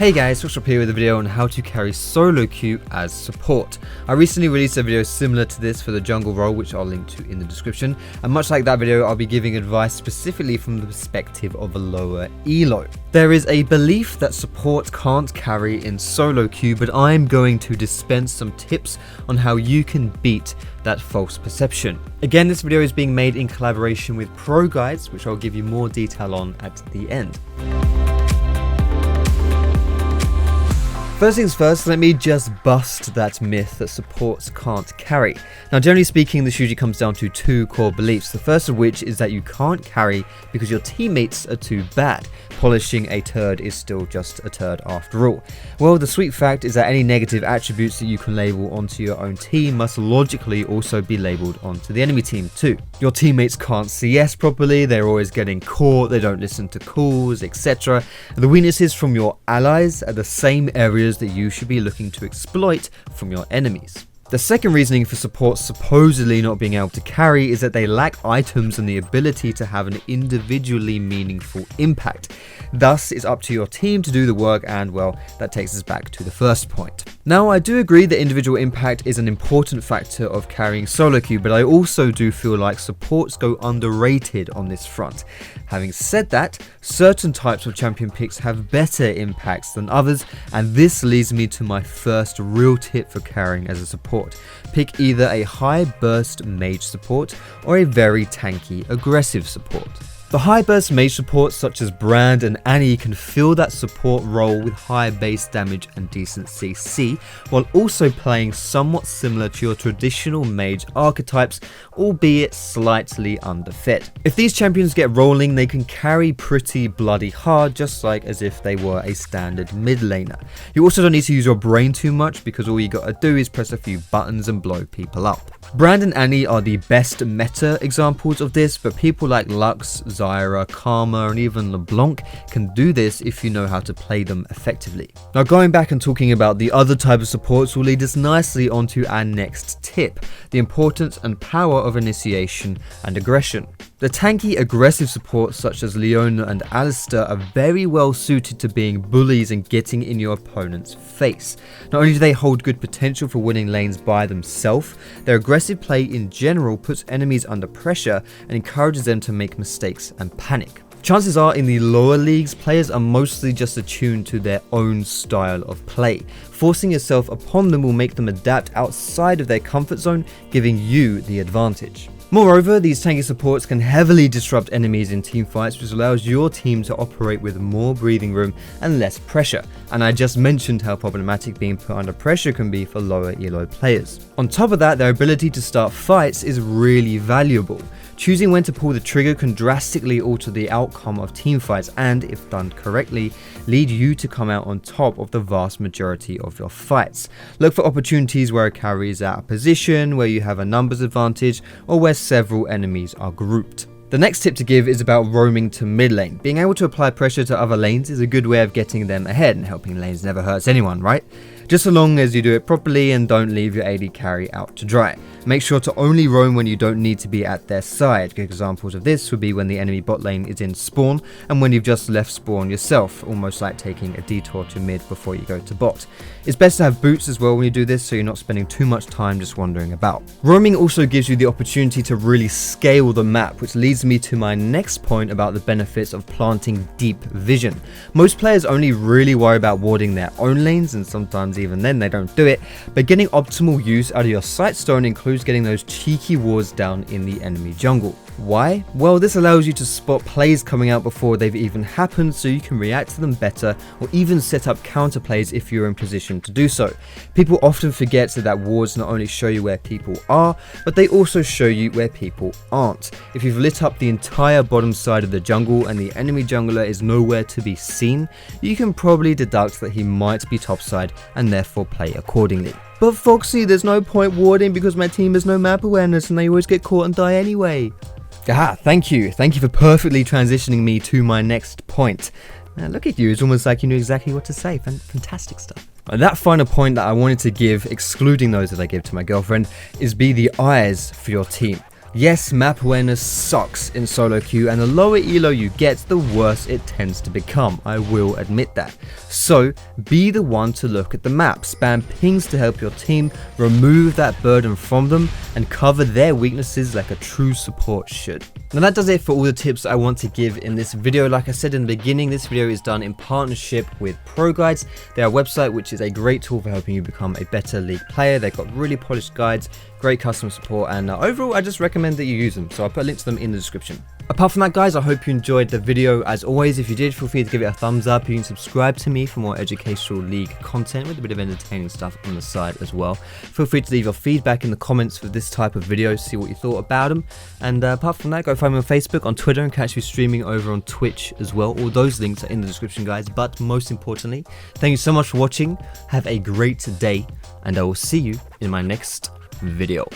Hey guys, Foxdrop here with a video on how to carry solo queue as support. I recently released a video similar to this for the jungle role, which I'll link to in the description, and much like that video, I'll be giving advice specifically from the perspective of a lower elo. There is a belief that support can't carry in solo queue, but I'm going to dispense some tips on how you can beat that false perception. Again, this video is being made in collaboration with Pro Guides, which I'll give you more detail on at the end. First things first, let me just bust that myth that supports can't carry. Now, generally speaking, this usually comes down to two core beliefs. The first of which is that you can't carry because your teammates are too bad. Polishing a turd is still just a turd after all. Well, the sweet fact is that any negative attributes that you can label onto your own team must logically also be labeled onto the enemy team too. Your teammates can't CS properly, they're always getting caught, they don't listen to calls, etc. The weaknesses from your allies are the same areas that you should be looking to exploit from your enemies. The second reasoning for support supposedly not being able to carry is that they lack items and the ability to have an individually meaningful impact. Thus, it's up to your team to do the work, and well, that takes us back to the first point. Now, I do agree that individual impact is an important factor of carrying solo queue, but I also do feel like supports go underrated on this front. Having said that, certain types of champion picks have better impacts than others, and this leads me to my first real tip for carrying as a support. Pick either a high burst mage support or a very tanky aggressive support. The high burst mage supports such as Brand and Annie can fill that support role with high base damage and decent CC, while also playing somewhat similar to your traditional mage archetypes, albeit slightly underfed. If these champions get rolling, they can carry pretty bloody hard, just like as if they were a standard mid laner. You also don't need to use your brain too much, because all you gotta do is press a few buttons and blow people up. Brand and Annie are the best meta examples of this, but people like Lux, Zyra, Karma, and even LeBlanc can do this if you know how to play them effectively. Now, going back and talking about the other type of supports will lead us nicely onto our next tip, the importance and power of initiation and aggression. The tanky aggressive supports such as Leona and Alistair are very well suited to being bullies and getting in your opponent's face. Not only do they hold good potential for winning lanes by themselves, their aggressive play in general puts enemies under pressure and encourages them to make mistakes and panic. Chances are in the lower leagues, players are mostly just attuned to their own style of play. Forcing yourself upon them will make them adapt outside of their comfort zone, giving you the advantage. Moreover, these tanky supports can heavily disrupt enemies in teamfights, which allows your team to operate with more breathing room and less pressure. And I just mentioned how problematic being put under pressure can be for lower elo players. On top of that, their ability to start fights is really valuable. Choosing when to pull the trigger can drastically alter the outcome of teamfights and, if done correctly, lead you to come out on top of the vast majority of your fights. Look for opportunities where a carry is out of position, where you have a numbers advantage, or where several enemies are grouped. The next tip to give is about roaming to mid lane. Being able to apply pressure to other lanes is a good way of getting them ahead, and helping lanes never hurts anyone, right? Just so long as you do it properly and don't leave your AD carry out to dry. Make sure to only roam when you don't need to be at their side. Good examples of this would be when the enemy bot lane is in spawn and when you've just left spawn yourself, almost like taking a detour to mid before you go to bot. It's best to have boots as well when you do this, so you're not spending too much time just wandering about. Roaming also gives you the opportunity to really scale the map, which leads me to my next point about the benefits of planting deep vision. Most players only really worry about warding their own lanes, and sometimes even then they don't do it, but getting optimal use out of your sight stone includes getting those cheeky wards down in the enemy jungle. Why? Well, this allows you to spot plays coming out before they've even happened, so you can react to them better or even set up counter plays if you're in position to do so. People often forget that wards not only show you where people are, but they also show you where people aren't. If you've lit up the entire bottom side of the jungle and the enemy jungler is nowhere to be seen, you can probably deduct that he might be topside and therefore play accordingly. But Foxy, there's no point warding because my team has no map awareness and they always get caught and die anyway. Thank you for perfectly transitioning me to my next point. Now look at you, it's almost like you knew exactly what to say. Fantastic stuff. And that final point that I wanted to give, excluding those that I give to my girlfriend, is be the eyes for your team. Yes, map awareness sucks in solo queue, and the lower elo you get, the worse it tends to become. I will admit that. So be the one to look at the map, spam pings to help your team, remove that burden from them, and cover their weaknesses like a true support should. Now that does it for all the tips I want to give in this video. Like I said in the beginning, this video is done in partnership with Pro Guides. They're a website which is a great tool for helping you become a better League player. They've got really polished guides, great customer support, and overall I just recommend that you use them. So I'll put a link to them in the description. Apart from that, guys, I hope you enjoyed the video. As always, if you did, feel free to give it a thumbs up. You can subscribe to me for more educational League content with a bit of entertaining stuff on the side as well. Feel free to leave your feedback in the comments for this type of video, see what you thought about them. And apart from that, go find me on Facebook, on Twitter, and catch me streaming over on Twitch as well. All those links are in the description, guys. But most importantly, thank you so much for watching. Have a great day, and I will see you in my next video.